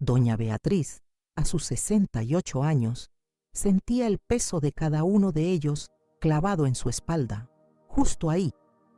Doña Beatriz, a sus 68 años, sentía el peso de cada uno de ellos clavado en su espalda, justo ahí,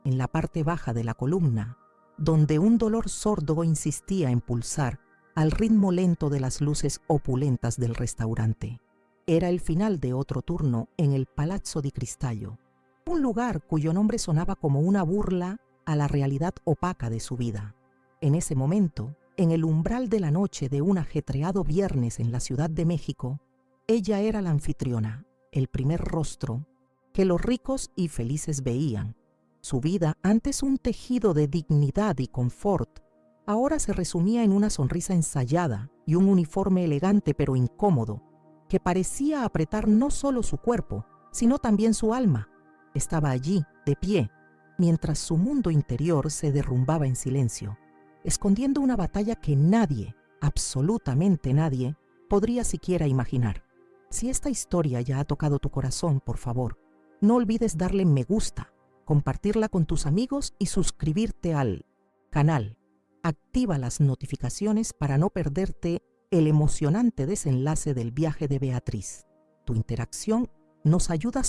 en la parte baja de la columna, donde un dolor sordo insistía en pulsar al ritmo lento de las luces opulentas del restaurante. Era el final de otro turno en el Palazzo di Cristallo, un lugar cuyo nombre sonaba como una burla a la realidad opaca de su vida. En ese momento, en el umbral de la noche de un ajetreado viernes en la Ciudad de México, ella era la anfitriona, el primer rostro que los ricos y felices veían. Su vida, antes un tejido de dignidad y confort, ahora se resumía en una sonrisa ensayada y un uniforme elegante pero incómodo, que parecía apretar no solo su cuerpo, sino también su alma. Estaba allí, de pie, mientras su mundo interior se derrumbaba en silencio, escondiendo una batalla que nadie, absolutamente nadie, podría siquiera imaginar. Si esta historia ya ha tocado tu corazón, por favor, no olvides darle me gusta, compartirla con tus amigos y suscribirte al canal. Activa las notificaciones para no perderte el emocionante desenlace del viaje de Beatriz. Tu interacción nos ayuda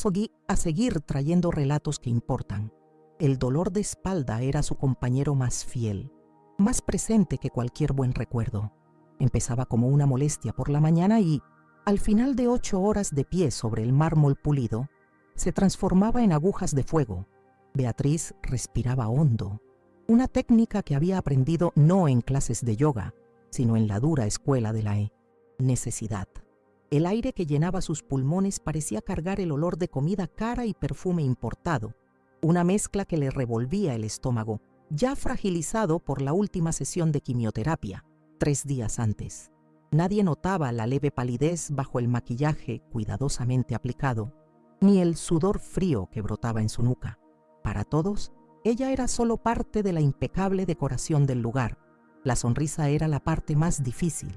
a seguir trayendo relatos que importan. El dolor de espalda era su compañero más fiel, más presente que cualquier buen recuerdo. Empezaba como una molestia por la mañana y, al final de 8 horas de pie sobre el mármol pulido, se transformaba en agujas de fuego. Beatriz respiraba hondo, una técnica que había aprendido no en clases de yoga, sino en la dura escuela de la necesidad. El aire que llenaba sus pulmones parecía cargar el olor de comida cara y perfume importado, una mezcla que le revolvía el estómago, ya fragilizado por la última sesión de quimioterapia, 3 días antes. Nadie notaba la leve palidez bajo el maquillaje cuidadosamente aplicado, ni el sudor frío que brotaba en su nuca. Para todos, ella era solo parte de la impecable decoración del lugar. La sonrisa era la parte más difícil.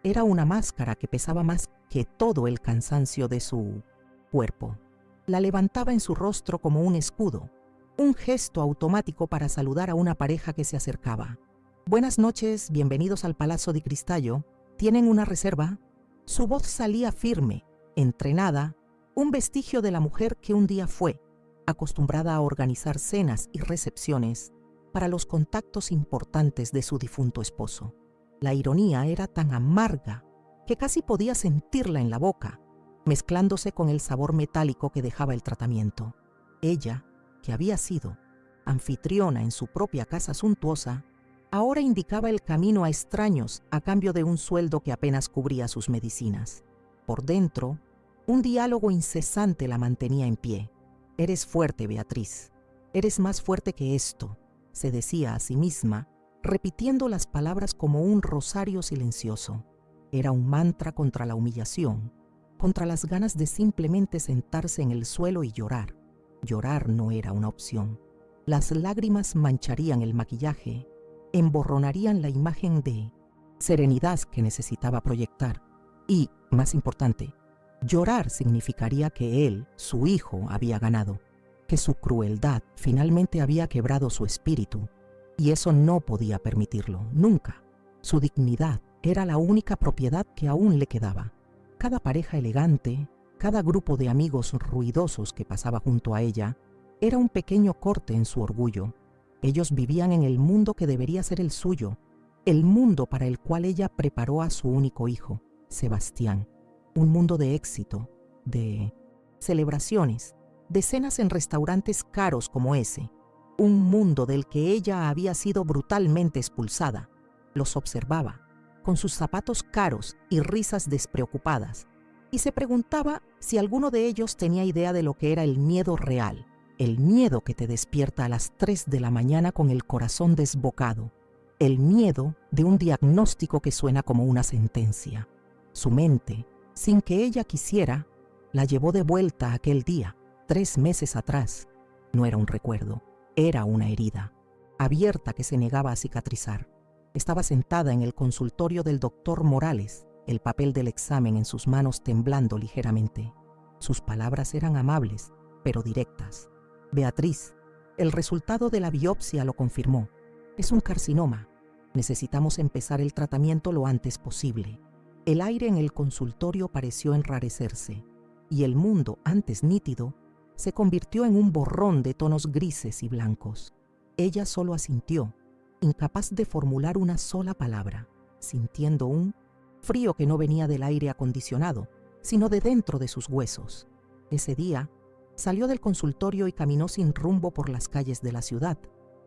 Era una máscara que pesaba más que todo el cansancio de su cuerpo. La levantaba en su rostro como un escudo, un gesto automático para saludar a una pareja que se acercaba. «Buenas noches, bienvenidos al Palazzo di Cristallo. ¿Tienen una reserva?» Su voz salía firme, entrenada, un vestigio de la mujer que un día fue, acostumbrada a organizar cenas y recepciones para los contactos importantes de su difunto esposo. La ironía era tan amarga que casi podía sentirla en la boca, mezclándose con el sabor metálico que dejaba el tratamiento. Ella, que había sido anfitriona en su propia casa suntuosa, ahora indicaba el camino a extraños a cambio de un sueldo que apenas cubría sus medicinas. Por dentro, un diálogo incesante la mantenía en pie. «Eres fuerte, Beatriz. Eres más fuerte que esto», se decía a sí misma, repitiendo las palabras como un rosario silencioso. Era un mantra contra la humillación, contra las ganas de simplemente sentarse en el suelo y llorar. Llorar no era una opción. Las lágrimas mancharían el maquillaje, emborronarían la imagen de serenidad que necesitaba proyectar. Y, más importante, llorar significaría que él, su hijo, había ganado, que su crueldad finalmente había quebrado su espíritu, y eso no podía permitirlo, nunca. Su dignidad era la única propiedad que aún le quedaba. Cada pareja elegante, cada grupo de amigos ruidosos que pasaba junto a ella, era un pequeño corte en su orgullo. Ellos vivían en el mundo que debería ser el suyo, el mundo para el cual ella preparó a su único hijo, Sebastián. Un mundo de éxito, de celebraciones, de cenas en restaurantes caros como ese. Un mundo del que ella había sido brutalmente expulsada. Los observaba, con sus zapatos caros y risas despreocupadas, y se preguntaba si alguno de ellos tenía idea de lo que era el miedo real, el miedo que te despierta a las 3 de la mañana con el corazón desbocado, el miedo de un diagnóstico que suena como una sentencia. Su mente, sin que ella quisiera, la llevó de vuelta a aquel día, 3 meses atrás. No era un recuerdo, era una herida, abierta que se negaba a cicatrizar. Estaba sentada en el consultorio del doctor Morales, el papel del examen en sus manos temblando ligeramente. Sus palabras eran amables, pero directas. «Beatriz, el resultado de la biopsia lo confirmó. Es un carcinoma. Necesitamos empezar el tratamiento lo antes posible. El aire en el consultorio pareció enrarecerse, y el mundo, antes nítido, se convirtió en un borrón de tonos grises y blancos. Ella solo asintió, incapaz de formular una sola palabra, sintiendo un frío que no venía del aire acondicionado, sino de dentro de sus huesos. Ese día, salió del consultorio y caminó sin rumbo por las calles de la ciudad,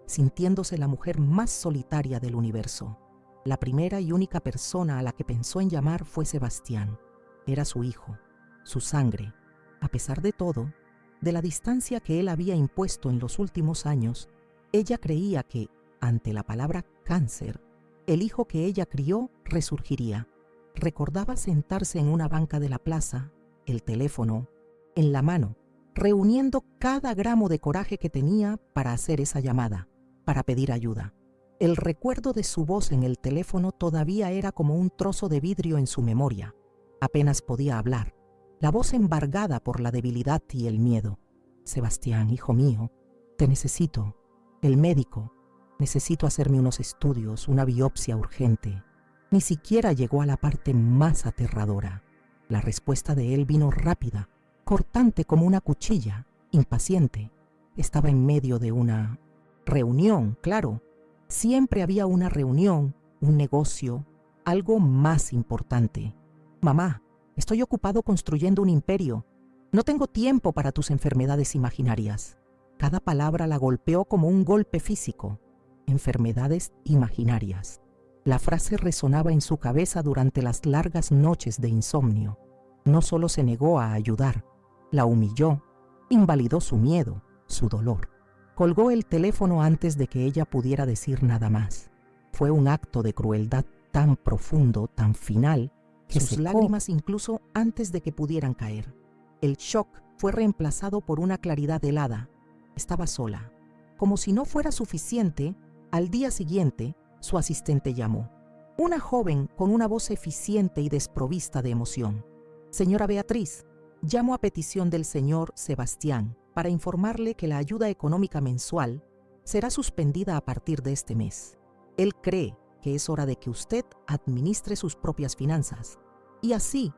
sintiéndose la mujer más solitaria del universo. La primera y única persona a la que pensó en llamar fue Sebastián. Era su hijo, su sangre. A pesar de todo, de la distancia que él había impuesto en los últimos años, ella creía que, ante la palabra cáncer, el hijo que ella crió resurgiría. Recordaba sentarse en una banca de la plaza, el teléfono en la mano, reuniendo cada gramo de coraje que tenía para hacer esa llamada, para pedir ayuda. El recuerdo de su voz en el teléfono todavía era como un trozo de vidrio en su memoria. Apenas podía hablar, la voz embargada por la debilidad y el miedo. Sebastián, hijo mío, te necesito. El médico, necesito hacerme unos estudios, una biopsia urgente. Ni siquiera llegó a la parte más aterradora. La respuesta de él vino rápida, cortante como una cuchilla, impaciente. Estaba en medio de una reunión, claro. Siempre había una reunión, un negocio, algo más importante. Mamá, estoy ocupado construyendo un imperio. No tengo tiempo para tus enfermedades imaginarias. Cada palabra la golpeó como un golpe físico. Enfermedades imaginarias. La frase resonaba en su cabeza durante las largas noches de insomnio. No solo se negó a ayudar, la humilló, invalidó su miedo, su dolor. Colgó el teléfono antes de que ella pudiera decir nada más. Fue un acto de crueldad tan profundo, tan final, que sus lágrimas incluso antes de que pudieran caer. El shock fue reemplazado por una claridad helada. Estaba sola. Como si no fuera suficiente, al día siguiente, su asistente llamó. Una joven con una voz eficiente y desprovista de emoción. Señora Beatriz, llamo a petición del señor Sebastián para informarle que la ayuda económica mensual será suspendida a partir de este mes. Él cree que es hora de que usted administre sus propias finanzas. Y así,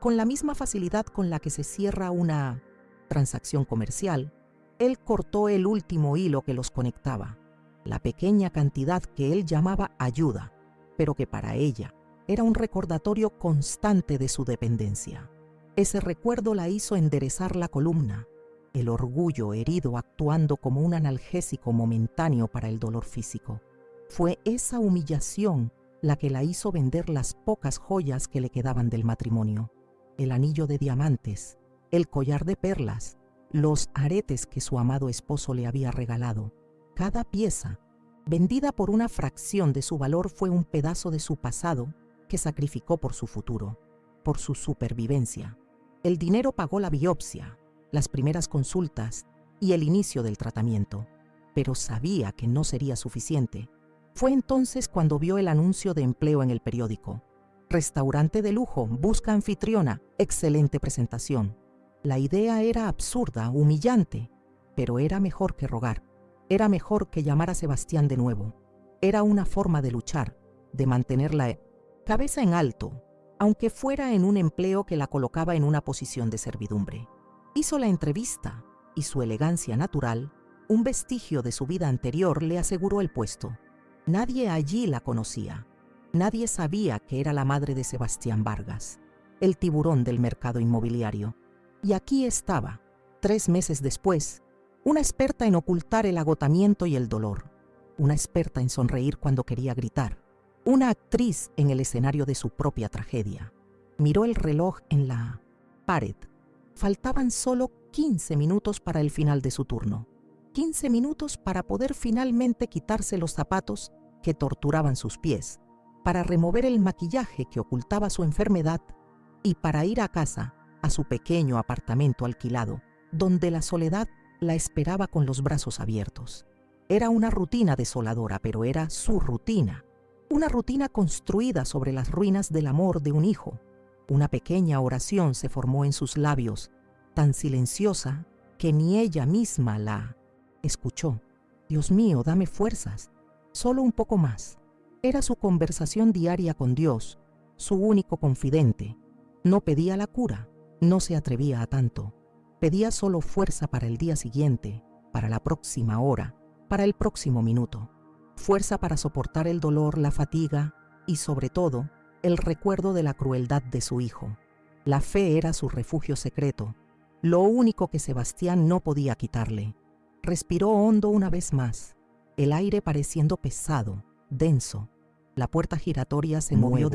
con la misma facilidad con la que se cierra una transacción comercial, él cortó el último hilo que los conectaba, la pequeña cantidad que él llamaba ayuda, pero que para ella era un recordatorio constante de su dependencia. Ese recuerdo la hizo enderezar la columna, el orgullo herido actuando como un analgésico momentáneo para el dolor físico. Fue esa humillación la que la hizo vender las pocas joyas que le quedaban del matrimonio. El anillo de diamantes, el collar de perlas, los aretes que su amado esposo le había regalado. Cada pieza, vendida por una fracción de su valor, fue un pedazo de su pasado que sacrificó por su futuro, por su supervivencia. El dinero pagó la biopsia, las primeras consultas y el inicio del tratamiento, pero sabía que no sería suficiente. Fue entonces cuando vio el anuncio de empleo en el periódico. Restaurante de lujo, busca anfitriona, excelente presentación. La idea era absurda, humillante, pero era mejor que rogar. Era mejor que llamar a Sebastián de nuevo. Era una forma de luchar, de mantener la cabeza en alto, aunque fuera en un empleo que la colocaba en una posición de servidumbre. Hizo la entrevista y su elegancia natural, un vestigio de su vida anterior, le aseguró el puesto. Nadie allí la conocía. Nadie sabía que era la madre de Sebastián Vargas, el tiburón del mercado inmobiliario. Y aquí estaba, 3 meses después, una experta en ocultar el agotamiento y el dolor, una experta en sonreír cuando quería gritar, una actriz en el escenario de su propia tragedia. Miró el reloj en la pared. Faltaban solo 15 minutos para el final de su turno. 15 minutos para poder finalmente quitarse los zapatos que torturaban sus pies, para remover el maquillaje que ocultaba su enfermedad y para ir a casa, a su pequeño apartamento alquilado, donde la soledad la esperaba con los brazos abiertos. Era una rutina desoladora, pero era su rutina. Una rutina construida sobre las ruinas del amor de un hijo. Una pequeña oración se formó en sus labios, tan silenciosa que ni ella misma la escuchó. Dios mío, dame fuerzas, solo un poco más. Era su conversación diaria con Dios, su único confidente. No pedía la cura, no se atrevía a tanto. Pedía solo fuerza para el día siguiente, para la próxima hora, para el próximo minuto. Fuerza para soportar el dolor, la fatiga y, sobre todo, el recuerdo de la crueldad de su hijo. La fe era su refugio secreto, lo único que Sebastián no podía quitarle. Respiró hondo una vez más, el aire pareciendo pesado, denso. La puerta giratoria se movió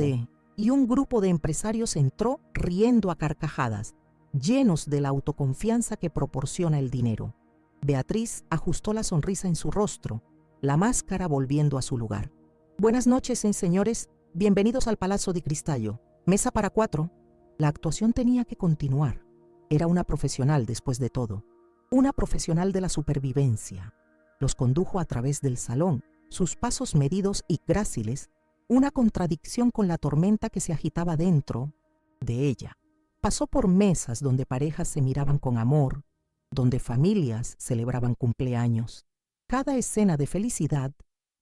y un grupo de empresarios entró riendo a carcajadas, llenos de la autoconfianza que proporciona el dinero. Beatriz ajustó la sonrisa en su rostro, la máscara volviendo a su lugar. «Buenas noches, señores. Bienvenidos al Palazzo di Cristallo. Mesa para 4». La actuación tenía que continuar. Era una profesional después de todo, una profesional de la supervivencia. Los condujo a través del salón, sus pasos medidos y gráciles, una contradicción con la tormenta que se agitaba dentro de ella. Pasó por mesas donde parejas se miraban con amor, donde familias celebraban cumpleaños. Cada escena de felicidad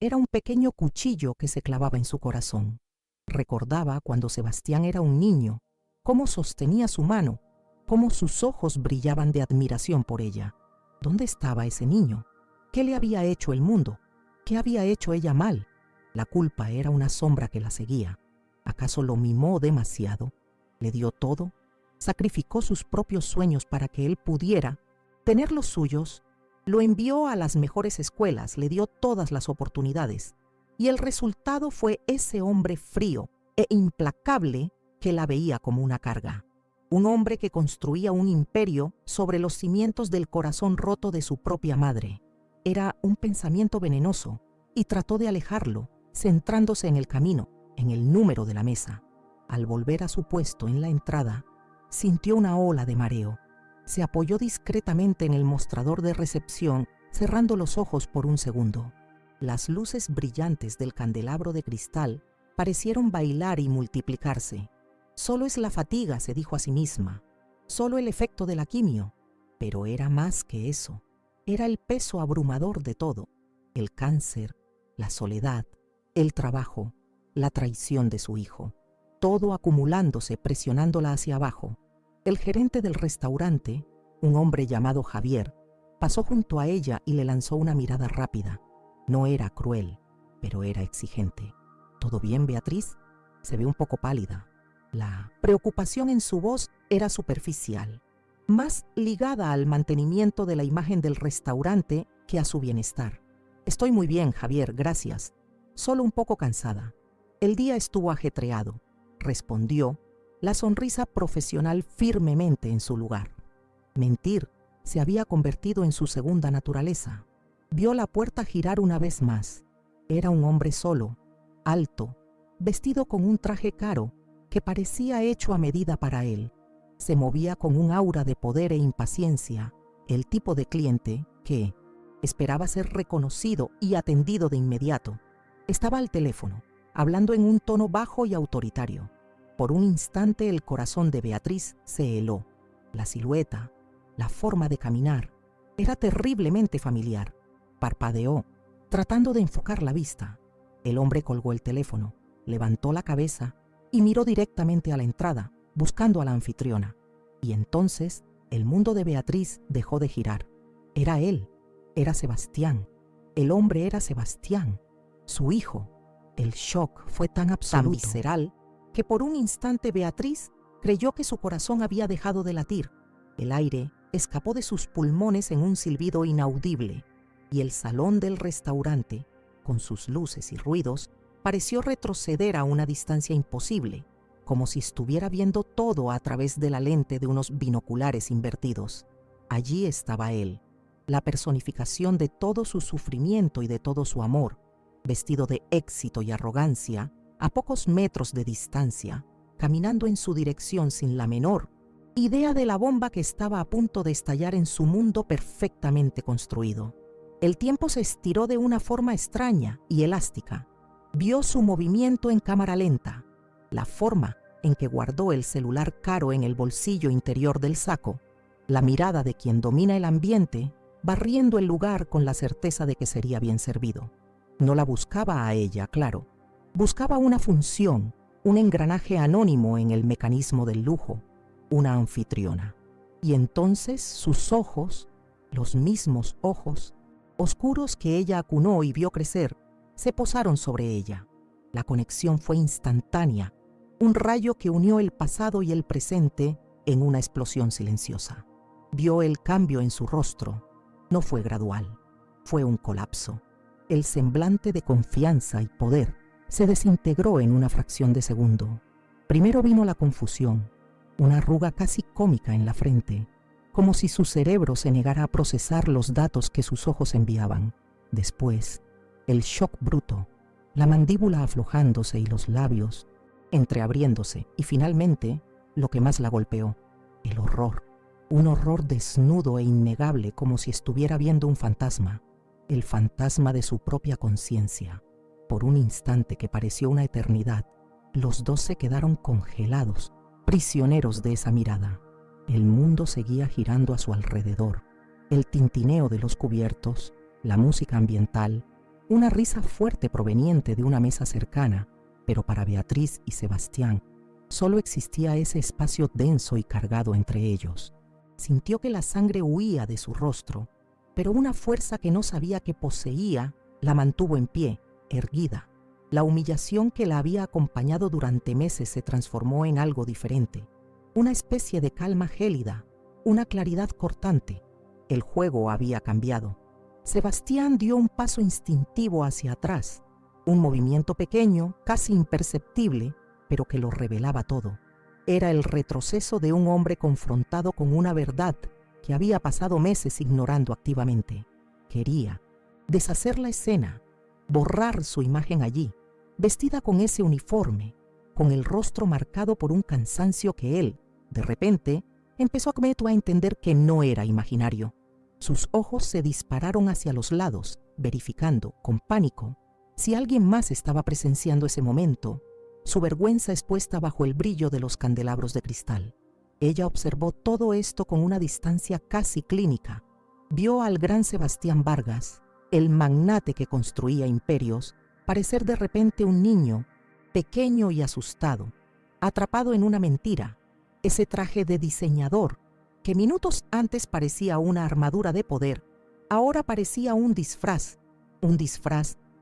era un pequeño cuchillo que se clavaba en su corazón. Recordaba cuando Sebastián era un niño, cómo sostenía su mano, cómo sus ojos brillaban de admiración por ella. ¿Dónde estaba ese niño? ¿Qué le había hecho el mundo? ¿Qué había hecho ella mal? La culpa era una sombra que la seguía. ¿Acaso lo mimó demasiado? ¿Le dio todo? ¿Sacrificó sus propios sueños para que él pudiera tener los suyos? Lo envió a las mejores escuelas, le dio todas las oportunidades. Y el resultado fue ese hombre frío e implacable que la veía como una carga. Un hombre que construía un imperio sobre los cimientos del corazón roto de su propia madre. Era un pensamiento venenoso y trató de alejarlo, centrándose en el camino, en el número de la mesa. Al volver a su puesto en la entrada, sintió una ola de mareo. Se apoyó discretamente en el mostrador de recepción, cerrando los ojos por un segundo. Las luces brillantes del candelabro de cristal parecieron bailar y multiplicarse. Solo es la fatiga, se dijo a sí misma, solo el efecto de la quimio. Pero era más que eso. Era el peso abrumador de todo, el cáncer, la soledad, el trabajo, la traición de su hijo. Todo acumulándose, presionándola hacia abajo. El gerente del restaurante, un hombre llamado Javier, pasó junto a ella y le lanzó una mirada rápida. No era cruel, pero era exigente. ¿Todo bien, Beatriz? Se ve un poco pálida. La preocupación en su voz era superficial, más ligada al mantenimiento de la imagen del restaurante que a su bienestar. Estoy muy bien, Javier, gracias. Solo un poco cansada. El día estuvo ajetreado, respondió, la sonrisa profesional firmemente en su lugar. Mentir se había convertido en su segunda naturaleza. Vio la puerta girar una vez más. Era un hombre solo, alto, vestido con un traje caro que parecía hecho a medida para él. Se movía con un aura de poder e impaciencia, el tipo de cliente que esperaba ser reconocido y atendido de inmediato. Estaba al teléfono, hablando en un tono bajo y autoritario. Por un instante el corazón de Beatriz se heló. La silueta, la forma de caminar, era terriblemente familiar. Parpadeó, tratando de enfocar la vista. El hombre colgó el teléfono, levantó la cabeza y miró directamente a la entrada, buscando a la anfitriona. Y entonces el mundo de Beatriz dejó de girar. Era él, era Sebastián. El hombre era Sebastián, su hijo. El shock fue tan absoluto, tan visceral, que por un instante Beatriz creyó que su corazón había dejado de latir. El aire escapó de sus pulmones en un silbido inaudible, y el salón del restaurante, con sus luces y ruidos, pareció retroceder a una distancia imposible, como si estuviera viendo todo a través de la lente de unos binoculares invertidos. Allí estaba él, la personificación de todo su sufrimiento y de todo su amor, vestido de éxito y arrogancia, a pocos metros de distancia, caminando en su dirección sin la menor idea de la bomba que estaba a punto de estallar en su mundo perfectamente construido. El tiempo se estiró de una forma extraña y elástica. Vio su movimiento en cámara lenta, la forma en que guardó el celular caro en el bolsillo interior del saco, la mirada de quien domina el ambiente, barriendo el lugar con la certeza de que sería bien servido. No la buscaba a ella, claro. Buscaba una función, un engranaje anónimo en el mecanismo del lujo, una anfitriona. Y entonces sus ojos, los mismos ojos, oscuros que ella acunó y vio crecer, se posaron sobre ella. La conexión fue instantánea, un rayo que unió el pasado y el presente en una explosión silenciosa. Vio el cambio en su rostro. No fue gradual, fue un colapso. El semblante de confianza y poder se desintegró en una fracción de segundo. Primero vino la confusión, una arruga casi cómica en la frente, como si su cerebro se negara a procesar los datos que sus ojos enviaban. Después, el shock bruto, la mandíbula aflojándose y los labios entreabriéndose, y finalmente, lo que más la golpeó, el horror. Un horror desnudo e innegable, como si estuviera viendo un fantasma, el fantasma de su propia conciencia. Por un instante que pareció una eternidad, los dos se quedaron congelados, prisioneros de esa mirada. El mundo seguía girando a su alrededor. El tintineo de los cubiertos, la música ambiental, una risa fuerte proveniente de una mesa cercana, pero para Beatriz y Sebastián solo existía ese espacio denso y cargado entre ellos. Sintió que la sangre huía de su rostro, pero una fuerza que no sabía que poseía la mantuvo en pie, erguida. La humillación que la había acompañado durante meses se transformó en algo diferente, una especie de calma gélida, una claridad cortante. El juego había cambiado. Sebastián dio un paso instintivo hacia atrás, un movimiento pequeño, casi imperceptible, pero que lo revelaba todo. Era el retroceso de un hombre confrontado con una verdad que había pasado meses ignorando activamente. Quería deshacer la escena, borrar su imagen allí, vestida con ese uniforme, con el rostro marcado por un cansancio que él, de repente, empezó a entender que no era imaginario. Sus ojos se dispararon hacia los lados, verificando, con pánico, si alguien más estaba presenciando ese momento, su vergüenza expuesta bajo el brillo de los candelabros de cristal. Ella observó todo esto con una distancia casi clínica. Vio al gran Sebastián Vargas, el magnate que construía imperios, parecer de repente un niño, pequeño y asustado, atrapado en una mentira. Ese traje de diseñador, que minutos antes parecía una armadura de poder, ahora parecía un disfraz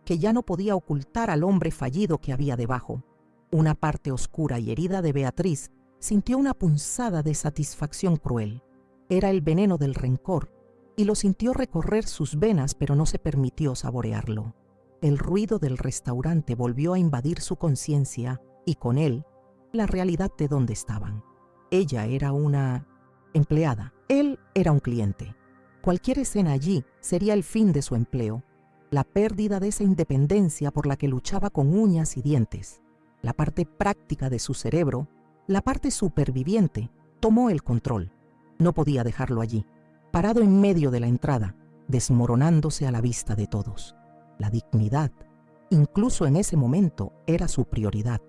que ya no podía ocultar al hombre fallido que había debajo. Una parte oscura y herida de Beatriz sintió una punzada de satisfacción cruel. Era el veneno del rencor, y lo sintió recorrer sus venas, pero no se permitió saborearlo. El ruido del restaurante volvió a invadir su conciencia, y con él, la realidad de dónde estaban. Ella era una empleada, él era un cliente. Cualquier escena allí sería el fin de su empleo, la pérdida de esa independencia por la que luchaba con uñas y dientes. La parte práctica de su cerebro, la parte superviviente, tomó el control. No podía dejarlo allí, parado en medio de la entrada, desmoronándose a la vista de todos. La dignidad, incluso en ese momento, era su prioridad.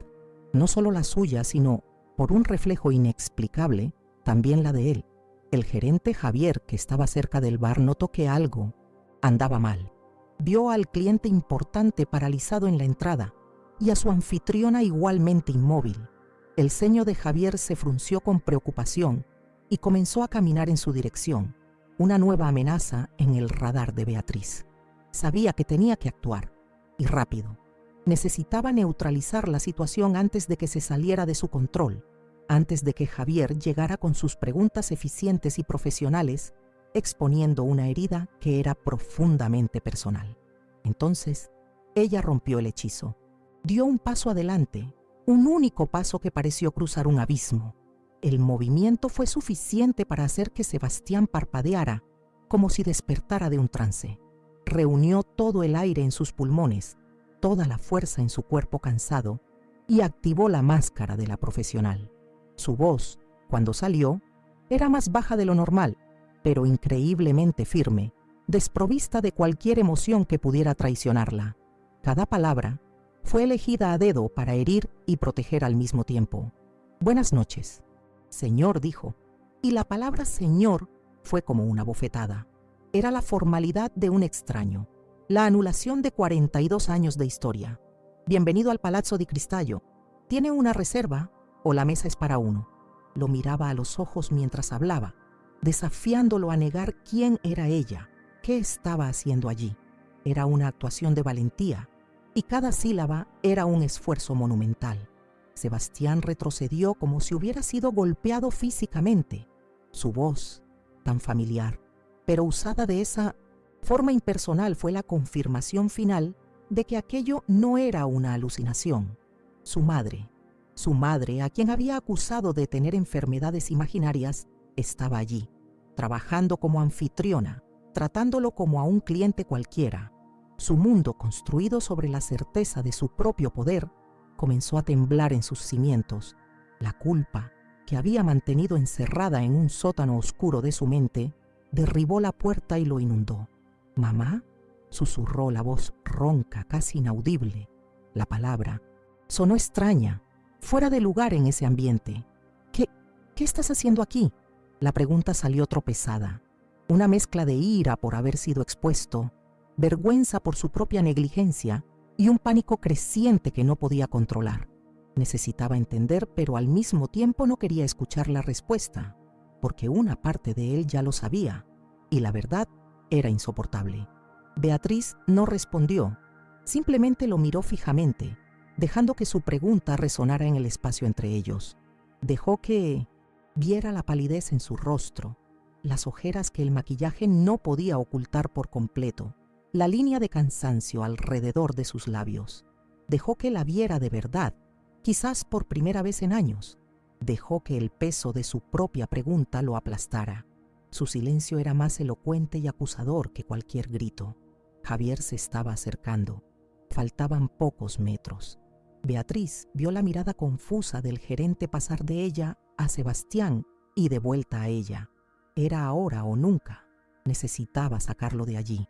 No solo la suya, sino, por un reflejo inexplicable, también la de él. El gerente Javier, que estaba cerca del bar, notó que algo andaba mal. Vio al cliente importante paralizado en la entrada y a su anfitriona igualmente inmóvil. El ceño de Javier se frunció con preocupación y comenzó a caminar en su dirección, una nueva amenaza en el radar de Beatriz. Sabía que tenía que actuar, y rápido. Necesitaba neutralizar la situación antes de que se saliera de su control, antes de que Javier llegara con sus preguntas eficientes y profesionales, exponiendo una herida que era profundamente personal. Entonces, ella rompió el hechizo. Dio un paso adelante, un único paso que pareció cruzar un abismo. El movimiento fue suficiente para hacer que Sebastián parpadeara, como si despertara de un trance. Reunió todo el aire en sus pulmones, toda la fuerza en su cuerpo cansado, y activó la máscara de la profesional. Su voz, cuando salió, era más baja de lo normal, pero increíblemente firme, desprovista de cualquier emoción que pudiera traicionarla. Cada palabra fue elegida a dedo para herir y proteger al mismo tiempo. «Buenas noches», «Señor», dijo, y la palabra «señor» fue como una bofetada. Era la formalidad de un extraño, la anulación de 42 años de historia. Bienvenido al Palazzo di Cristallo. ¿Tiene una reserva o la mesa es para uno? Lo miraba a los ojos mientras hablaba, desafiándolo a negar quién era ella, qué estaba haciendo allí. Era una actuación de valentía, y cada sílaba era un esfuerzo monumental. Sebastián retrocedió como si hubiera sido golpeado físicamente. Su voz, tan familiar, pero usada de esa forma impersonal, fue la confirmación final de que aquello no era una alucinación. Su madre, a quien había acusado de tener enfermedades imaginarias, estaba allí, trabajando como anfitriona, tratándolo como a un cliente cualquiera. Su mundo, construido sobre la certeza de su propio poder, comenzó a temblar en sus cimientos. La culpa, que había mantenido encerrada en un sótano oscuro de su mente, derribó la puerta y lo inundó. «¿Mamá?», susurró la voz ronca, casi inaudible. La palabra sonó extraña, fuera de lugar en ese ambiente. ¿Qué estás haciendo aquí?», la pregunta salió tropezada. Una mezcla de ira por haber sido expuesto, vergüenza por su propia negligencia y un pánico creciente que no podía controlar. Necesitaba entender, pero al mismo tiempo no quería escuchar la respuesta, porque una parte de él ya lo sabía, y la verdad era insoportable. Beatriz no respondió, simplemente lo miró fijamente, dejando que su pregunta resonara en el espacio entre ellos. Dejó que viera la palidez en su rostro, las ojeras que el maquillaje no podía ocultar por completo, la línea de cansancio alrededor de sus labios. Dejó que la viera de verdad, quizás por primera vez en años. Dejó que el peso de su propia pregunta lo aplastara. Su silencio era más elocuente y acusador que cualquier grito. Javier se estaba acercando. Faltaban pocos metros. Beatriz vio la mirada confusa del gerente pasar de ella a Sebastián y de vuelta a ella. Era ahora o nunca. Necesitaba sacarlo de allí.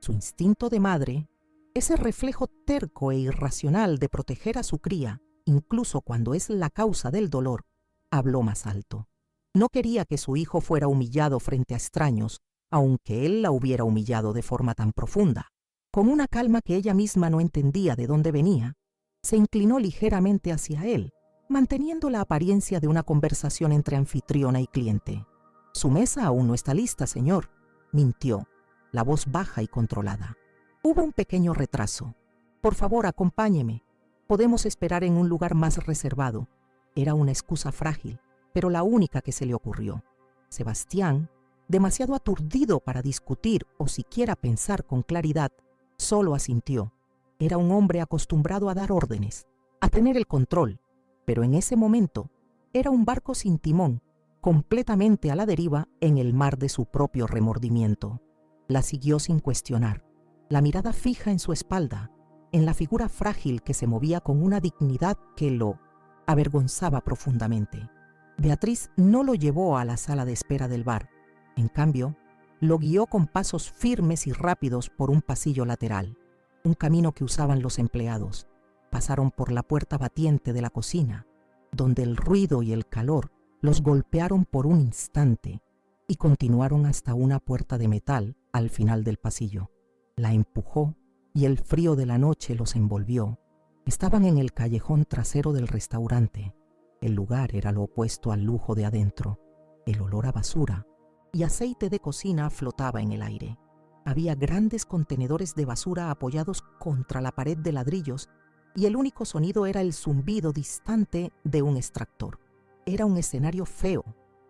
Su instinto de madre, ese reflejo terco e irracional de proteger a su cría, incluso cuando es la causa del dolor, habló más alto. No quería que su hijo fuera humillado frente a extraños, aunque él la hubiera humillado de forma tan profunda. Con una calma que ella misma no entendía de dónde venía, se inclinó ligeramente hacia él, manteniendo la apariencia de una conversación entre anfitriona y cliente. «Su mesa aún no está lista, señor», mintió, la voz baja y controlada. «Hubo un pequeño retraso. Por favor, acompáñeme. Podemos esperar en un lugar más reservado». Era una excusa frágil, pero la única que se le ocurrió. Sebastián, demasiado aturdido para discutir o siquiera pensar con claridad, solo asintió. Era un hombre acostumbrado a dar órdenes, a tener el control, pero en ese momento era un barco sin timón, completamente a la deriva en el mar de su propio remordimiento. La siguió sin cuestionar, la mirada fija en su espalda, en la figura frágil que se movía con una dignidad que lo avergonzaba profundamente. Beatriz no lo llevó a la sala de espera del bar. En cambio, lo guió con pasos firmes y rápidos por un pasillo lateral, un camino que usaban los empleados. Pasaron por la puerta batiente de la cocina, donde el ruido y el calor los golpearon por un instante, y continuaron hasta una puerta de metal al final del pasillo. La empujó y el frío de la noche los envolvió. Estaban en el callejón trasero del restaurante. El lugar era lo opuesto al lujo de adentro. El olor a basura y aceite de cocina flotaba en el aire. Había grandes contenedores de basura apoyados contra la pared de ladrillos y el único sonido era el zumbido distante de un extractor. Era un escenario feo,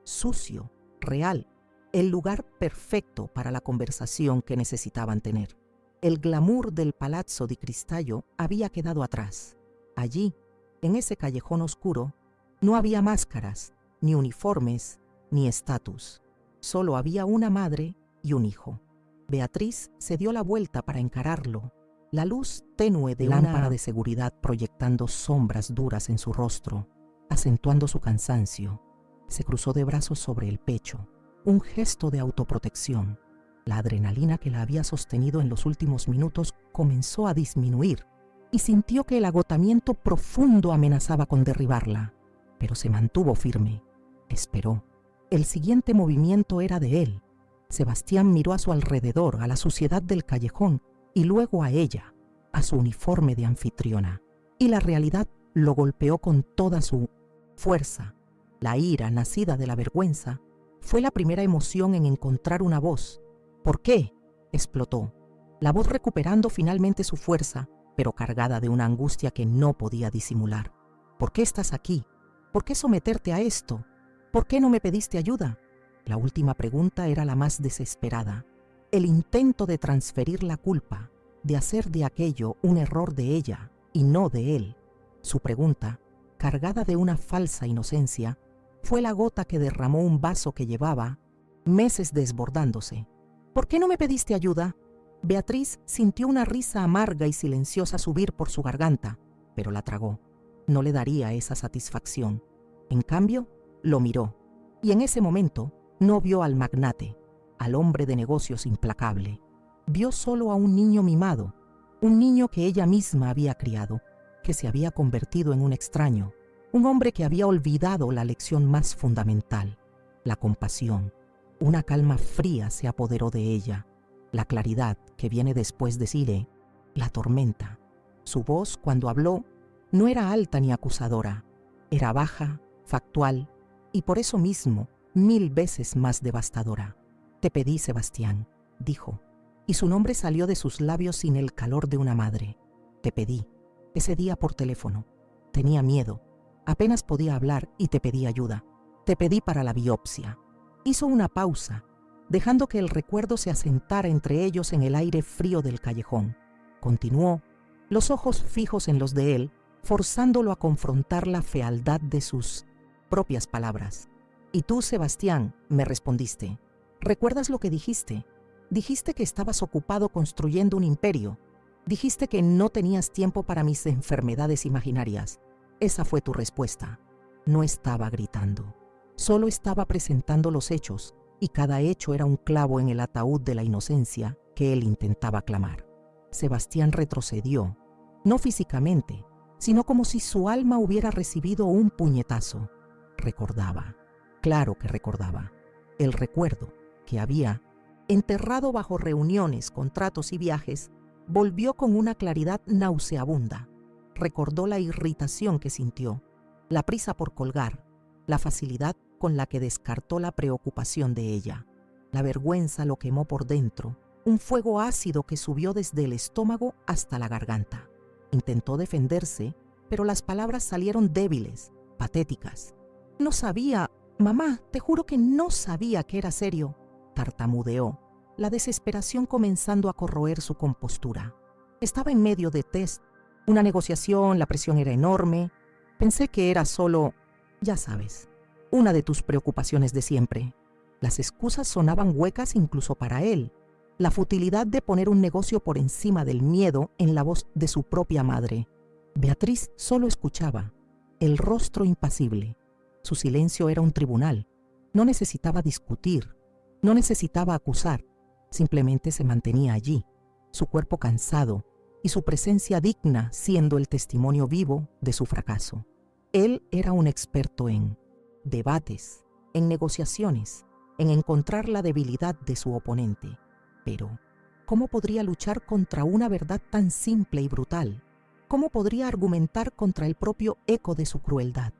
sucio, real, el lugar perfecto para la conversación que necesitaban tener. El glamour del Palazzo di Cristallo había quedado atrás. Allí, en ese callejón oscuro, no había máscaras, ni uniformes, ni estatus. Solo había una madre y un hijo. Beatriz se dio la vuelta para encararlo, la luz tenue de una lámpara de seguridad proyectando sombras duras en su rostro, acentuando su cansancio. Se cruzó de brazos sobre el pecho, un gesto de autoprotección. La adrenalina que la había sostenido en los últimos minutos comenzó a disminuir y sintió que el agotamiento profundo amenazaba con derribarla, pero se mantuvo firme. Esperó. El siguiente movimiento era de él. Sebastián miró a su alrededor, a la suciedad del callejón, y luego a ella, a su uniforme de anfitriona. y la realidad lo golpeó con toda su fuerza. La ira, nacida de la vergüenza, fue la primera emoción en encontrar una voz. ¿Por qué?, explotó. La voz recuperando finalmente su fuerza, pero cargada de una angustia que no podía disimular. ¿Por qué estás aquí? ¿Por qué someterte a esto? ¿Por qué no me pediste ayuda? La última pregunta era la más desesperada. El intento de transferir la culpa, de hacer de aquello un error de ella y no de él. Su pregunta, cargada de una falsa inocencia, fue la gota que derramó un vaso que llevaba meses desbordándose. ¿Por qué no me pediste ayuda? Beatriz sintió una risa amarga y silenciosa subir por su garganta, pero la tragó. No le daría esa satisfacción. En cambio, lo miró, y en ese momento no vio al magnate, al hombre de negocios implacable. Vio solo a un niño mimado, un niño que ella misma había criado, que se había convertido en un extraño, un hombre que había olvidado la lección más fundamental, la compasión. Una calma fría se apoderó de ella. La claridad que viene después de Sile la tormenta. Su voz, cuando habló, no era alta ni acusadora. Era baja, factual y por eso mismo 1000 veces más devastadora. Te pedí, Sebastián, dijo, y su nombre salió de sus labios sin el calor de una madre. Te pedí, ese día por teléfono. Tenía miedo, apenas podía hablar y te pedí ayuda. Te pedí para la biopsia. Hizo una pausa, dejando que el recuerdo se asentara entre ellos en el aire frío del callejón. Continuó, los ojos fijos en los de él, forzándolo a confrontar la fealdad de sus propias palabras. Y tú, Sebastián, me respondiste. ¿Recuerdas lo que dijiste? Dijiste que estabas ocupado construyendo un imperio. Dijiste que no tenías tiempo para mis enfermedades imaginarias. Esa fue tu respuesta. No estaba gritando. Solo estaba presentando los hechos, y cada hecho era un clavo en el ataúd de la inocencia que él intentaba clamar. Sebastián retrocedió, no físicamente, sino como si su alma hubiera recibido un puñetazo. Recordaba, claro que recordaba, el recuerdo que había, enterrado bajo reuniones, contratos y viajes, volvió con una claridad nauseabunda. Recordó la irritación que sintió, la prisa por colgar, la facilidad con la que descartó la preocupación de ella. La vergüenza lo quemó por dentro, un fuego ácido que subió desde el estómago hasta la garganta. Intentó defenderse, pero las palabras salieron débiles, patéticas. No sabía, mamá, te juro que no sabía que era serio, tartamudeó, la desesperación comenzando a corroer su compostura. Estaba en medio de test, una negociación, la presión era enorme. Pensé que era solo, ya sabes, una de tus preocupaciones de siempre. Las excusas sonaban huecas incluso para él. La futilidad de poner un negocio por encima del miedo en la voz de su propia madre. Beatriz solo escuchaba, el rostro impasible. Su silencio era un tribunal. No necesitaba discutir, no necesitaba acusar. Simplemente se mantenía allí, su cuerpo cansado y su presencia digna siendo el testimonio vivo de su fracaso. Él era un experto en debates, en negociaciones, en encontrar la debilidad de su oponente. Pero, ¿cómo podría luchar contra una verdad tan simple y brutal? ¿Cómo podría argumentar contra el propio eco de su crueldad?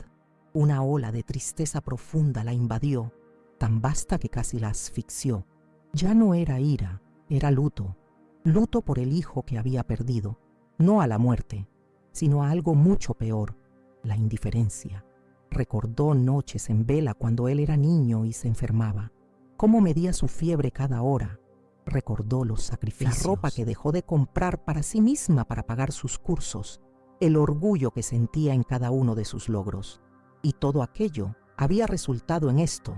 Una ola de tristeza profunda la invadió, tan vasta que casi la asfixió. Ya no era ira, era luto. Luto por el hijo que había perdido, no a la muerte, sino a algo mucho peor, la indiferencia. Recordó noches en vela cuando él era niño y se enfermaba, cómo medía su fiebre cada hora. Recordó los sacrificios, la ropa que dejó de comprar para sí misma para pagar sus cursos, el orgullo que sentía en cada uno de sus logros. Y todo aquello había resultado en esto,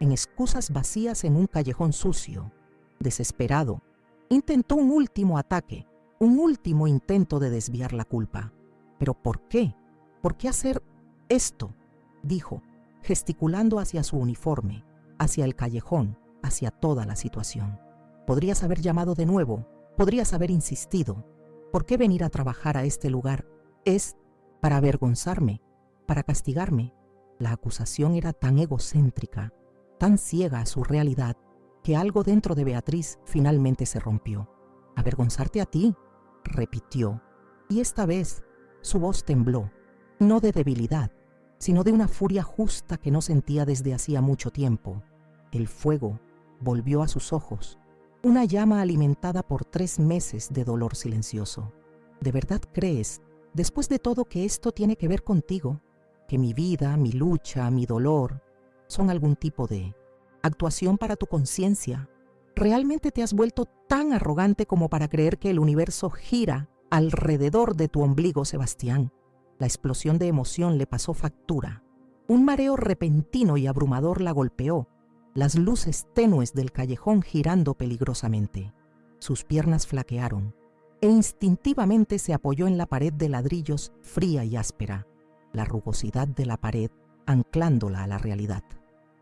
en excusas vacías en un callejón sucio. Desesperado, intentó un último ataque, un último intento de desviar la culpa. ¿Pero por qué? ¿Por qué hacer esto?, dijo, gesticulando hacia su uniforme, hacia el callejón, hacia toda la situación. Podrías haber llamado de nuevo, podrías haber insistido. ¿Por qué venir a trabajar a este lugar? ¿Es para avergonzarme, para castigarme? La acusación era tan egocéntrica, tan ciega a su realidad, que algo dentro de Beatriz finalmente se rompió. «¿Avergonzarte a ti?», repitió, y esta vez Su voz tembló, no de debilidad, sino de una furia justa que no sentía desde hacía mucho tiempo. El fuego volvió a sus ojos, una llama alimentada por 3 meses de dolor silencioso. ¿De verdad crees, después de todo, que esto tiene que ver contigo? ¿Que mi vida, mi lucha, mi dolor son algún tipo de actuación para tu conciencia? ¿Realmente te has vuelto tan arrogante como para creer que el universo gira alrededor de tu ombligo, Sebastián? La explosión de emoción le pasó factura. Un mareo repentino y abrumador la golpeó, las luces tenues del callejón girando peligrosamente. Sus piernas flaquearon e instintivamente se apoyó en la pared de ladrillos fría y áspera, la rugosidad de la pared anclándola a la realidad.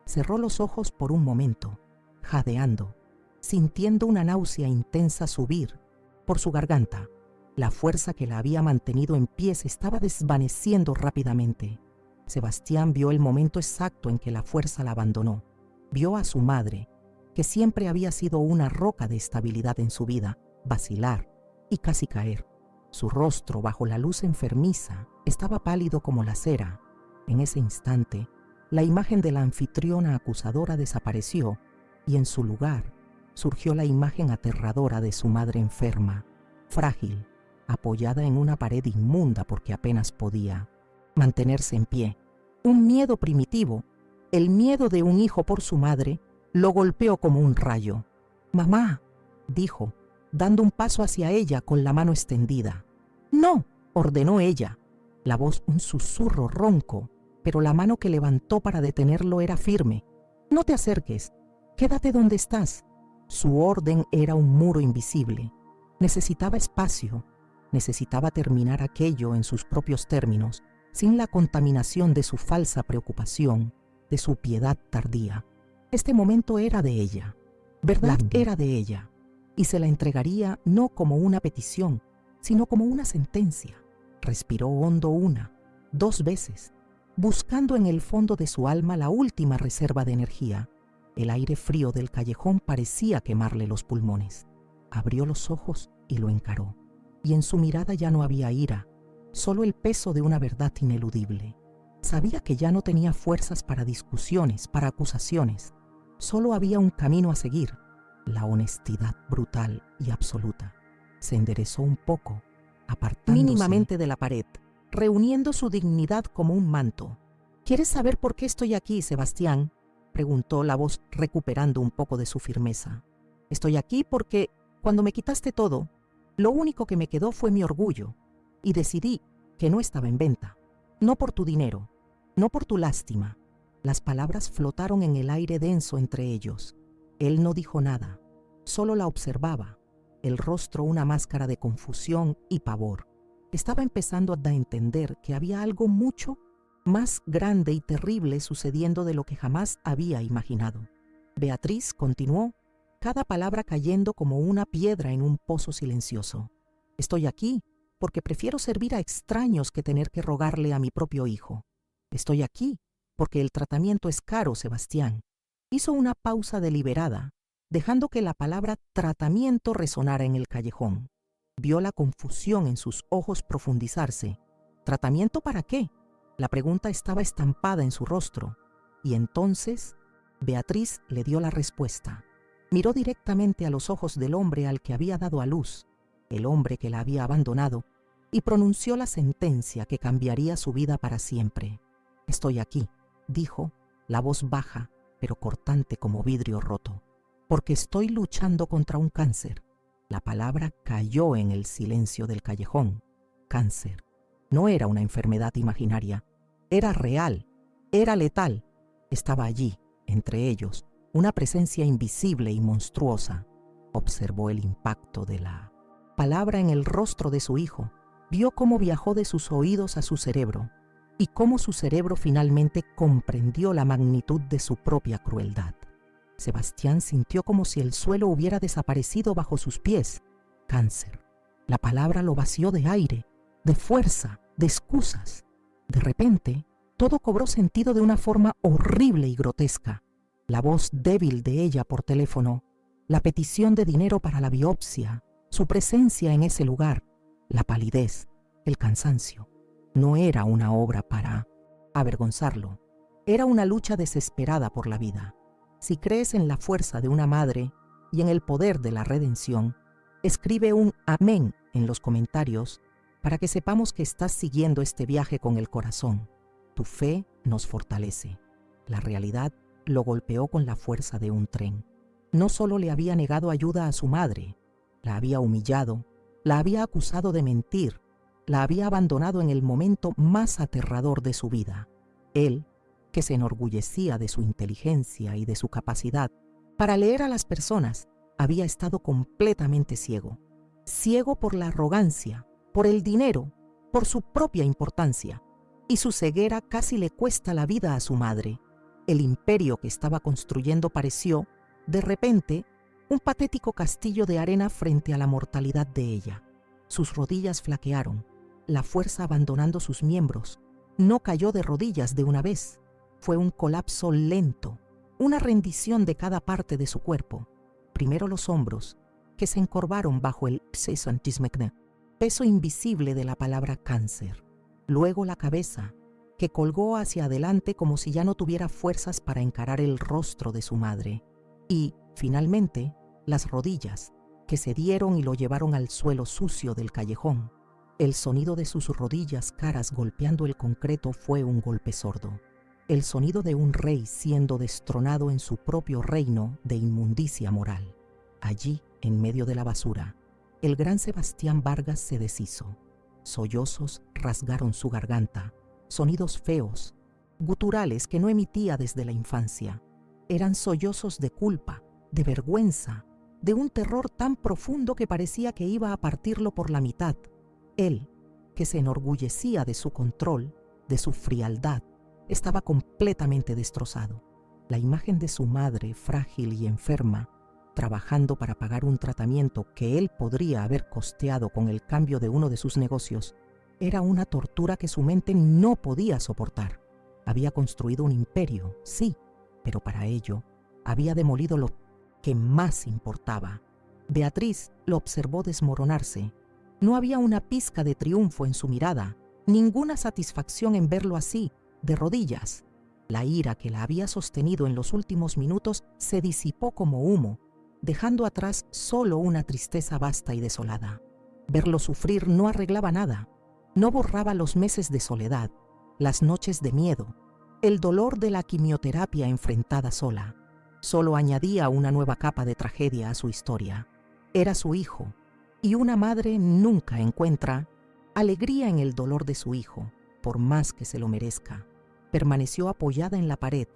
Cerró los ojos por un momento, jadeando, sintiendo una náusea intensa subir por su garganta. La fuerza que la había mantenido en pie se estaba desvaneciendo rápidamente. Sebastián vio el momento exacto en que la fuerza la abandonó. Vio a su madre, que siempre había sido una roca de estabilidad en su vida, vacilar y casi caer. Su rostro, bajo la luz enfermiza, estaba pálido como la cera. En ese instante, la imagen de la anfitriona acusadora desapareció y en su lugar surgió la imagen aterradora de su madre enferma, frágil, apoyada en una pared inmunda porque apenas podía mantenerse en pie. Un miedo primitivo, el miedo de un hijo por su madre, lo golpeó como un rayo. «Mamá», dijo, dando un paso hacia ella con la mano extendida. «No», ordenó ella, la voz un susurro ronco, pero la mano que levantó para detenerlo era firme. «No te acerques, quédate donde estás». Su orden era un muro invisible. Necesitaba espacio, necesitaba terminar aquello en sus propios términos, sin la contaminación de su falsa preocupación, de su piedad tardía. Este momento era de ella, ¿verdad? Era de ella, y se la entregaría no como una petición, sino como una sentencia. Respiró hondo 1, 2 veces, buscando en el fondo de su alma la última reserva de energía. El aire frío del callejón parecía quemarle los pulmones. Abrió los ojos y lo encaró, y en su mirada ya no había ira, solo el peso de una verdad ineludible. Sabía que ya no tenía fuerzas para discusiones, para acusaciones. Solo había un camino a seguir, la honestidad brutal y absoluta. Se enderezó un poco, apartándose mínimamente de la pared, reuniendo su dignidad como un manto. «¿Quieres saber por qué estoy aquí, Sebastián?», preguntó la voz, recuperando un poco de su firmeza. «Estoy aquí porque, cuando me quitaste todo, lo único que me quedó fue mi orgullo, y decidí que no estaba en venta. No por tu dinero, no por tu lástima». Las palabras flotaron en el aire denso entre ellos. Él no dijo nada, solo la observaba, el rostro una máscara de confusión y pavor. Estaba empezando a entender que había algo mucho más grande y terrible sucediendo de lo que jamás había imaginado. Beatriz continuó, cada palabra cayendo como una piedra en un pozo silencioso. «Estoy aquí porque prefiero servir a extraños que tener que rogarle a mi propio hijo. Estoy aquí porque el tratamiento es caro, Sebastián». Hizo una pausa deliberada, dejando que la palabra tratamiento resonara en el callejón. Vio la confusión en sus ojos profundizarse. ¿Tratamiento para qué? La pregunta estaba estampada en su rostro, y entonces Beatriz le dio la respuesta. Miró directamente a los ojos del hombre al que había dado a luz, el hombre que la había abandonado, y pronunció la sentencia que cambiaría su vida para siempre. «Estoy aquí», dijo, la voz baja, pero cortante como vidrio roto, «porque estoy luchando contra un cáncer». La palabra cayó en el silencio del callejón. Cáncer. No era una enfermedad imaginaria. Era real. Era letal. Estaba allí, entre ellos, una presencia invisible y monstruosa. Observó el impacto de la palabra en el rostro de su hijo. Vio cómo viajó de sus oídos a su cerebro y cómo su cerebro finalmente comprendió la magnitud de su propia crueldad. Sebastián sintió como si el suelo hubiera desaparecido bajo sus pies. Cáncer. La palabra lo vació de aire, de fuerza, de excusas. De repente, todo cobró sentido de una forma horrible y grotesca. La voz débil de ella por teléfono, la petición de dinero para la biopsia, su presencia en ese lugar, la palidez, el cansancio. No era una obra para avergonzarlo. Era una lucha desesperada por la vida. Si crees en la fuerza de una madre y en el poder de la redención, escribe un amén en los comentarios para que sepamos que estás siguiendo este viaje con el corazón. Tu fe nos fortalece. La realidad lo golpeó con la fuerza de un tren. No solo le había negado ayuda a su madre, la había humillado, la había acusado de mentir, la había abandonado en el momento más aterrador de su vida. Él, que se enorgullecía de su inteligencia y de su capacidad para leer a las personas, había estado completamente ciego. Ciego por la arrogancia, por el dinero, por su propia importancia. Y su ceguera casi le cuesta la vida a su madre. El imperio que estaba construyendo pareció, de repente, un patético castillo de arena frente a la mortalidad de ella. Sus rodillas flaquearon, la fuerza abandonando sus miembros. No cayó de rodillas de una vez. Fue un colapso lento, una rendición de cada parte de su cuerpo. Primero los hombros, que se encorvaron bajo el peso invisible de la palabra cáncer. Luego la cabeza, que colgó hacia adelante como si ya no tuviera fuerzas para encarar el rostro de su madre. Y, finalmente, las rodillas, que se dieron y lo llevaron al suelo sucio del callejón. El sonido de sus rodillas caras golpeando el concreto fue un golpe sordo. El sonido de un rey siendo destronado en su propio reino de inmundicia moral. Allí, en medio de la basura, el gran Sebastián Vargas se deshizo. Sollozos rasgaron su garganta, sonidos feos, guturales que no emitía desde la infancia. Eran sollozos de culpa, de vergüenza, de un terror tan profundo que parecía que iba a partirlo por la mitad. Él, que se enorgullecía de su control, de su frialdad, estaba completamente destrozado. La imagen de su madre, frágil y enferma, trabajando para pagar un tratamiento que él podría haber costeado con el cambio de uno de sus negocios, era una tortura que su mente no podía soportar. Había construido un imperio, sí, pero para ello había demolido lo que más importaba. Beatriz lo observó desmoronarse. No había una pizca de triunfo en su mirada, ninguna satisfacción en verlo así, de rodillas. La ira que la había sostenido en los últimos minutos se disipó como humo, dejando atrás solo una tristeza vasta y desolada. Verlo sufrir no arreglaba nada, no borraba los meses de soledad, las noches de miedo, el dolor de la quimioterapia enfrentada sola. Solo añadía una nueva capa de tragedia a su historia. Era su hijo, y una madre nunca encuentra alegría en el dolor de su hijo, por más que se lo merezca. Permaneció apoyada en la pared,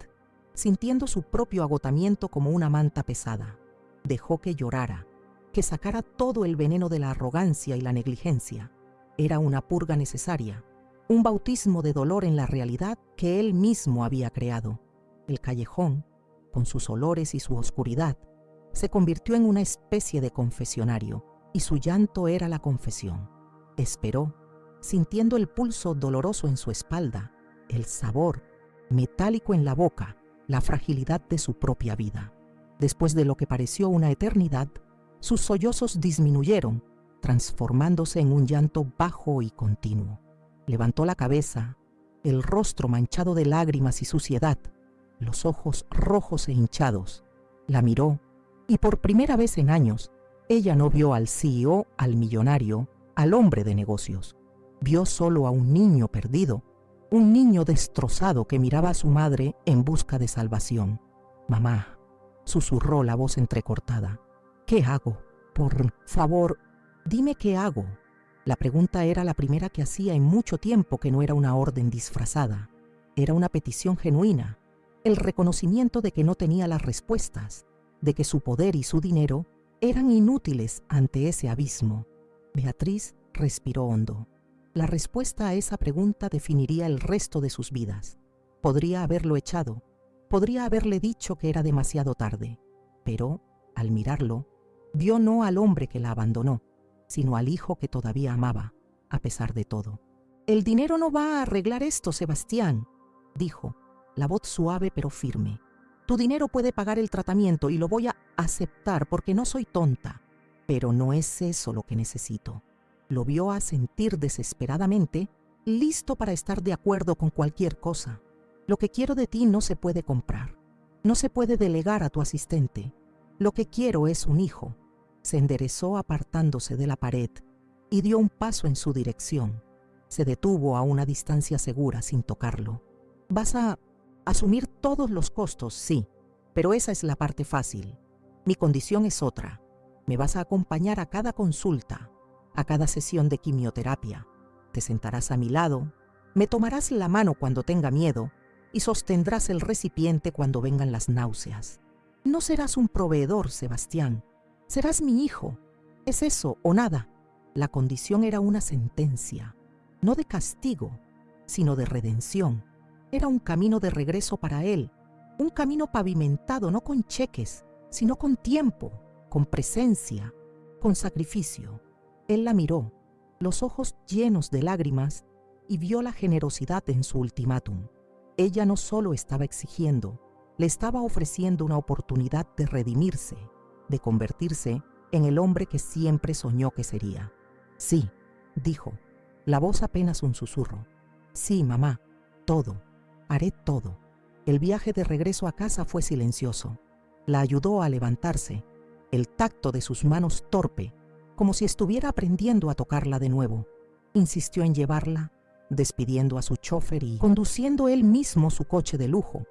sintiendo su propio agotamiento como una manta pesada. Dejó que llorara, que sacara todo el veneno de la arrogancia y la negligencia. Era una purga necesaria, un bautismo de dolor en la realidad que él mismo había creado. El callejón, con sus olores y su oscuridad, se convirtió en una especie de confesionario, y su llanto era la confesión. Esperó, sintiendo el pulso doloroso en su espalda, el sabor metálico en la boca, la fragilidad de su propia vida. Después de lo que pareció una eternidad, sus sollozos disminuyeron, transformándose en un llanto bajo y continuo. Levantó la cabeza, el rostro manchado de lágrimas y suciedad, los ojos rojos e hinchados. La miró, y por primera vez en años, ella no vio al CEO, al millonario, al hombre de negocios. Vio solo a un niño perdido, un niño destrozado que miraba a su madre en busca de salvación. «Mamá», susurró la voz entrecortada. «¿Qué hago? Por favor, dime qué hago». La pregunta era la primera que hacía en mucho tiempo que no era una orden disfrazada. Era una petición genuina, el reconocimiento de que no tenía las respuestas, de que su poder y su dinero eran inútiles ante ese abismo. Beatriz respiró hondo. La respuesta a esa pregunta definiría el resto de sus vidas. Podría haberlo echado, podría haberle dicho que era demasiado tarde, pero, al mirarlo, vio no al hombre que la abandonó, sino al hijo que todavía amaba, a pesar de todo. «El dinero no va a arreglar esto, Sebastián», dijo, la voz suave pero firme. «Tu dinero puede pagar el tratamiento y lo voy a aceptar porque no soy tonta, pero no es eso lo que necesito». Lo vio asentir desesperadamente listo para estar de acuerdo con cualquier cosa. Lo que quiero de ti no se puede comprar. No se puede delegar a tu asistente. Lo que quiero es un hijo. Se enderezó apartándose de la pared y dio un paso en su dirección. Se detuvo a una distancia segura sin tocarlo. Vas a asumir todos los costos, sí, pero esa es la parte fácil. Mi condición es otra. Me vas a acompañar a cada consulta, a cada sesión de quimioterapia. Te sentarás a mi lado, me tomarás la mano cuando tenga miedo y sostendrás el recipiente cuando vengan las náuseas. No serás un proveedor, Sebastián. Serás mi hijo. Es eso o nada. La condición era una sentencia, no de castigo, sino de redención. Era un camino de regreso para él, un camino pavimentado no con cheques, sino con tiempo, con presencia, con sacrificio. Él la miró, los ojos llenos de lágrimas, y vio la generosidad en su ultimátum. Ella no solo estaba exigiendo, le estaba ofreciendo una oportunidad de redimirse, de convertirse en el hombre que siempre soñó que sería. Sí, dijo, la voz apenas un susurro. Sí, mamá, todo, haré todo. El viaje de regreso a casa fue silencioso. La ayudó a levantarse, el tacto de sus manos torpe, como si estuviera aprendiendo a tocarla de nuevo. Insistió en llevarla, despidiendo a su chofer y conduciendo él mismo su coche de lujo.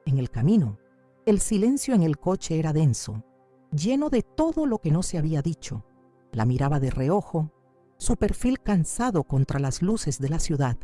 En el camino, el silencio en el coche era denso, lleno de todo lo que no se había dicho. La miraba de reojo, su perfil cansado contra las luces de la ciudad,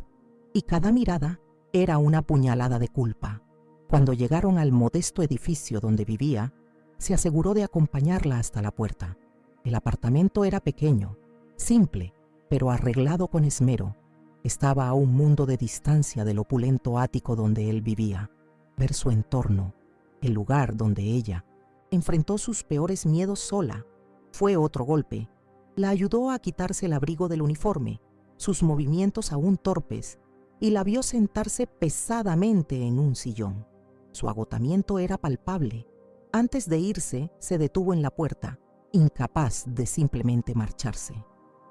y cada mirada era una puñalada de culpa. Cuando llegaron al modesto edificio donde vivía, se aseguró de acompañarla hasta la puerta. El apartamento era pequeño, simple, pero arreglado con esmero. Estaba a un mundo de distancia del opulento ático donde él vivía. Ver su entorno, el lugar donde ella enfrentó sus peores miedos sola, fue otro golpe. La ayudó a quitarse el abrigo del uniforme, sus movimientos aún torpes, y la vio sentarse pesadamente en un sillón. Su agotamiento era palpable. Antes de irse, se detuvo en la puerta, incapaz de simplemente marcharse.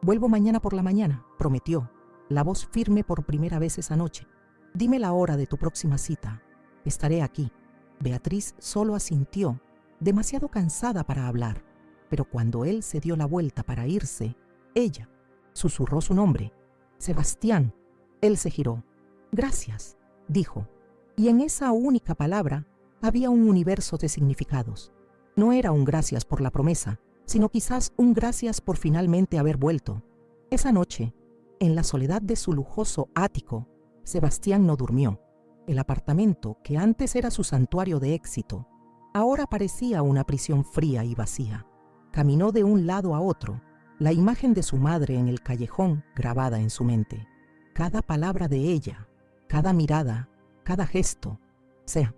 «Vuelvo mañana por la mañana», prometió, la voz firme por primera vez esa noche. «Dime la hora de tu próxima cita. Estaré aquí». Beatriz solo asintió, demasiado cansada para hablar, pero cuando él se dio la vuelta para irse, ella susurró su nombre. «Sebastián». Él se giró. «Gracias», dijo, y en esa única palabra había un universo de significados. No era un gracias por la promesa, sino quizás un gracias por finalmente haber vuelto. Esa noche, en la soledad de su lujoso ático, Sebastián no durmió. El apartamento, que antes era su santuario de éxito, ahora parecía una prisión fría y vacía. Caminó de un lado a otro, la imagen de su madre en el callejón grabada en su mente. Cada palabra de ella, cada mirada, cada gesto. Se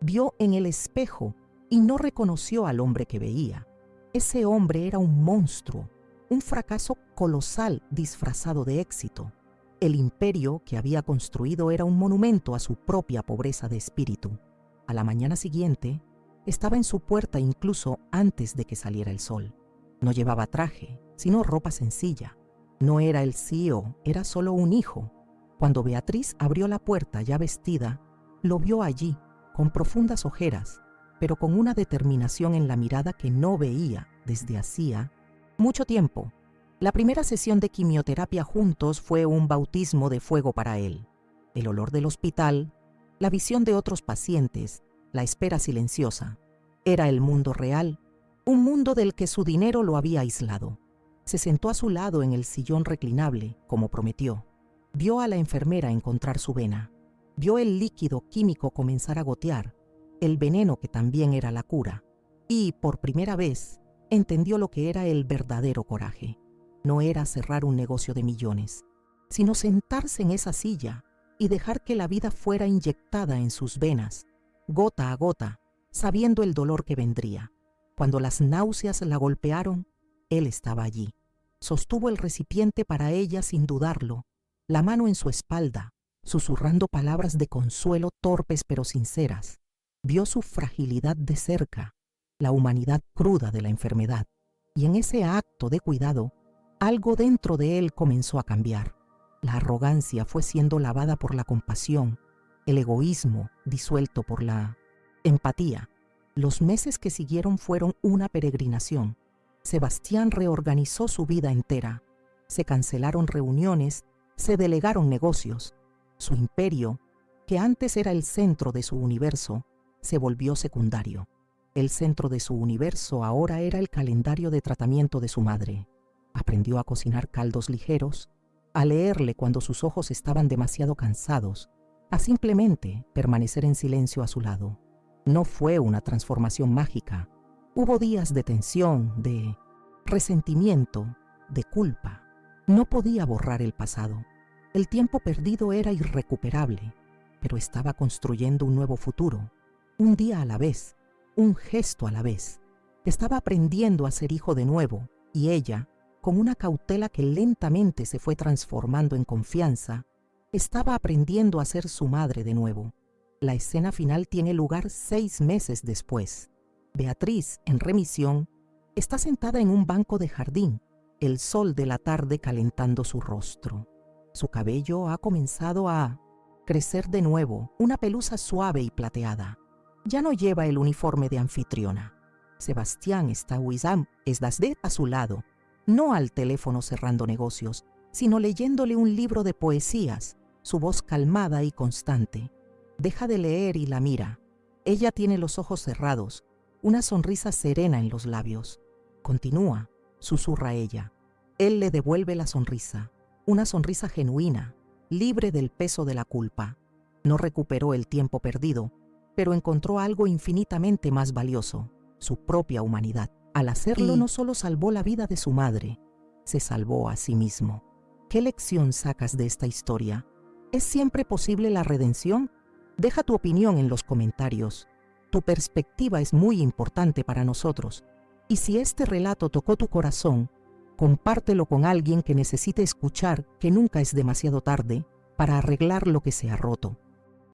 vio en el espejo y no reconoció al hombre que veía. Ese hombre era un monstruo, un fracaso colosal disfrazado de éxito. El imperio que había construido era un monumento a su propia pobreza de espíritu. A la mañana siguiente, estaba en su puerta incluso antes de que saliera el sol. No llevaba traje, sino ropa sencilla. No era el CEO, era solo un hijo. Cuando Beatriz abrió la puerta ya vestida, lo vio allí, con profundas ojeras, pero con una determinación en la mirada que no veía desde hacía mucho tiempo. La primera sesión de quimioterapia juntos fue un bautismo de fuego para él. El olor del hospital, la visión de otros pacientes, la espera silenciosa. Era el mundo real, un mundo del que su dinero lo había aislado. Se sentó a su lado en el sillón reclinable, como prometió. Vio a la enfermera encontrar su vena. Vio el líquido químico comenzar a gotear, el veneno que también era la cura. Y, por primera vez, entendió lo que era el verdadero coraje. No era cerrar un negocio de millones, sino sentarse en esa silla y dejar que la vida fuera inyectada en sus venas, gota a gota, sabiendo el dolor que vendría. Cuando las náuseas la golpearon, él estaba allí. Sostuvo el recipiente para ella sin dudarlo, la mano en su espalda, susurrando palabras de consuelo torpes pero sinceras. Vio su fragilidad de cerca, la humanidad cruda de la enfermedad, y en ese acto de cuidado, algo dentro de él comenzó a cambiar. La arrogancia fue siendo lavada por la compasión, el egoísmo disuelto por la empatía. Los meses que siguieron fueron una peregrinación. Sebastián reorganizó su vida entera. Se cancelaron reuniones, se delegaron negocios. Su imperio, que antes era el centro de su universo, se volvió secundario. El centro de su universo ahora era el calendario de tratamiento de su madre. Aprendió a cocinar caldos ligeros, a leerle cuando sus ojos estaban demasiado cansados, a simplemente permanecer en silencio a su lado. No fue una transformación mágica. Hubo días de tensión, de resentimiento, de culpa. No podía borrar el pasado. El tiempo perdido era irrecuperable, pero estaba construyendo un nuevo futuro, un día a la vez, un gesto a la vez. Estaba aprendiendo a ser hijo de nuevo, y ella, con una cautela que lentamente se fue transformando en confianza, estaba aprendiendo a ser su madre de nuevo. La escena final tiene lugar 6 meses después. Beatriz, en remisión, está sentada en un banco de jardín, el sol de la tarde calentando su rostro. Su cabello ha comenzado a crecer de nuevo, una pelusa suave y plateada. Ya no lleva el uniforme de anfitriona. Sebastián está a su lado, no al teléfono cerrando negocios, sino leyéndole un libro de poesías, su voz calmada y constante. Deja de leer y la mira. Ella tiene los ojos cerrados, una sonrisa serena en los labios. Continúa, susurra ella. Él le devuelve la sonrisa, una sonrisa genuina, libre del peso de la culpa. No recuperó el tiempo perdido, pero encontró algo infinitamente más valioso, su propia humanidad. Al hacerlo no solo salvó la vida de su madre, se salvó a sí mismo. ¿Qué lección sacas de esta historia? ¿Es siempre posible la redención? Deja tu opinión en los comentarios. Tu perspectiva es muy importante para nosotros. Y si este relato tocó tu corazón, compártelo con alguien que necesite escuchar que nunca es demasiado tarde para arreglar lo que se ha roto.